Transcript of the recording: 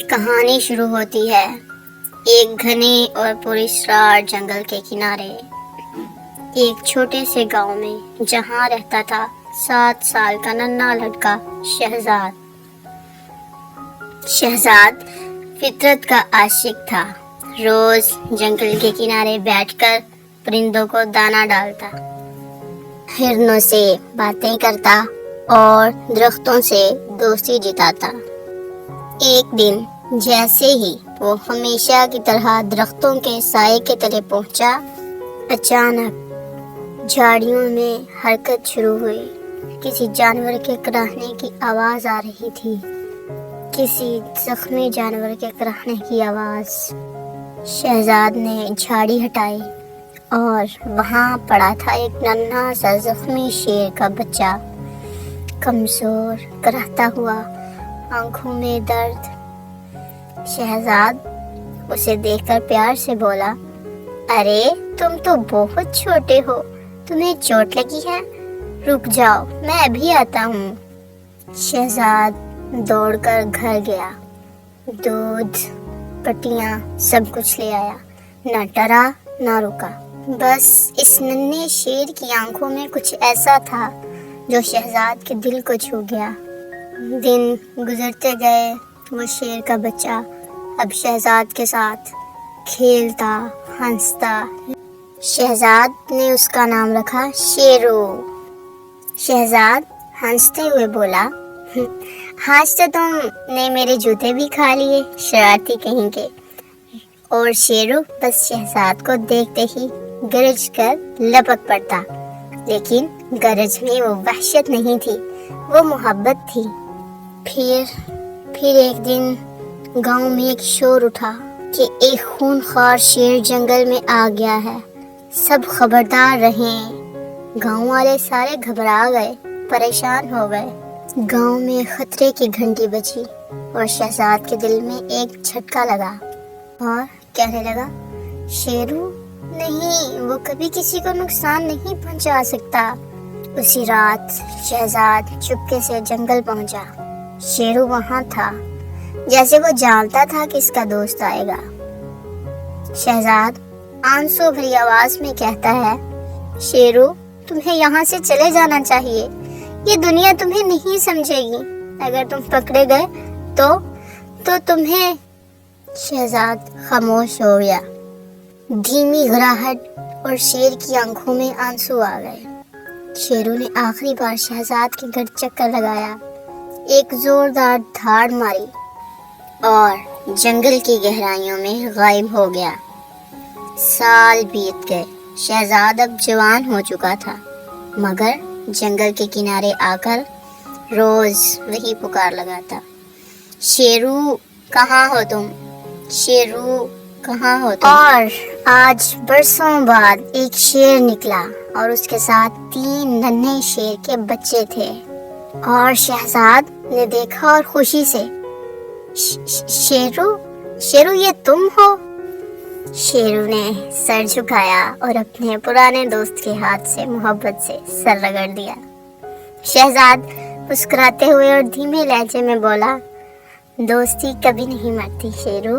کہانی شروع ہوتی ہے ایک گھنے اور پراسرار جنگل کے کنارے، ایک چھوٹے سے گاؤں میں، جہاں رہتا تھا 7 سال کا ننھا لڑکا شہزاد۔ شہزاد فطرت کا عاشق تھا۔ روز جنگل کے کنارے بیٹھ کر پرندوں کو دانہ ڈالتا، ہرنوں سے باتیں کرتا اور درختوں سے دوستی جتاتا۔ ایک دن جیسے ہی وہ ہمیشہ کی طرح درختوں کے سائے کے تلے پہنچا، اچانک جھاڑیوں میں حرکت شروع ہوئی۔ کسی جانور کے کراہنے کی آواز آ رہی تھی، کسی زخمی جانور کے کراہنے کی آواز۔ شہزاد نے جھاڑی ہٹائی اور وہاں پڑا تھا ایک ننھا سا زخمی شیر کا بچہ، کمزور، کراہتا ہوا، آنکھوں میں درد۔ شہزاد اسے دیکھ کر پیار سے بولا، ارے تم تو بہت چھوٹے ہو، تمہیں چوٹ لگی ہے؟ رک جاؤ، میں ابھی آتا ہوں۔ شہزاد دوڑ کر گھر گیا، دودھ، پٹیاں، سب کچھ لے آیا، نہ ڈرا نہ رکا۔ بس اس ننھے شیر کی آنکھوں میں کچھ ایسا تھا جو شہزاد کے دل کو چھو گیا۔ دن گزرتے گئے، وہ شیر کا بچہ اب شہزاد کے ساتھ کھیلتا، ہنستا۔ شہزاد نے اس کا نام رکھا شیرو۔ شہزاد ہنستے ہوئے بولا، آج تو تم نے میرے جوتے بھی کھا لیے، شرارتی کہیں کے۔ اور شیرو بس شہزاد کو دیکھتے ہی گرج کر لپک پڑتا، لیکن گرج میں وہ وحشت نہیں تھی، وہ محبت تھی۔ پھر ایک دن گاؤں میں ایک شور اٹھا کہ ایک خونخوار شیر جنگل میں آ گیا ہے، سب خبردار رہیں۔ گاؤں والے سارے گھبرا گئے، پریشان ہو گئے۔ گاؤں میں خطرے کی گھنٹی بجی اور شہزاد کے دل میں ایک جھٹکا لگا اور کہنے لگا، شیرو نہیں، وہ کبھی کسی کو نقصان نہیں پہنچا سکتا۔ اسی رات شہزاد چپکے سے جنگل پہنچا۔ شیرو وہاں تھا، جیسے وہ جانتا تھا کہ اس کا دوست آئے گا۔ شہزاد آنسو بھری آواز میں کہتا ہے، شیرو تمہیں یہاں سے چلے جانا چاہیے، یہ دنیا تمہیں نہیں سمجھے گی، اگر تم پکڑے گئے تو تمہیں۔ شہزاد خاموش ہو گیا، دھیمی گھراہٹ اور شیر کی آنکھوں میں آنسو آ گئے۔ شیرو نے آخری بار شہزاد کے گھر چکر لگایا، ایک زوردار دھاڑ ماری اور جنگل کی گہرائیوں میں غائب ہو گیا۔ سال بیت گئے، شہزاد اب جوان ہو چکا تھا، مگر جنگل کے کنارے آ کر روز وہی پکار لگاتا، شیرو کہاں ہو تم؟ شیرو کہاں ہو تم؟ اور آج برسوں بعد ایک شیر نکلا اور اس کے ساتھ 3 ننھے شیر کے بچے تھے، اور شہزاد نے دیکھا اور خوشی سے، شیرو یہ تم ہو؟ شیرو نے سر جھکایا اور اپنے پرانے دوست کے ہاتھ سے محبت سے سر رگڑ دیا۔ شہزاد مسکراتے ہوئے اور دھیمے لہجے میں بولا، دوستی کبھی نہیں مرتی شیرو۔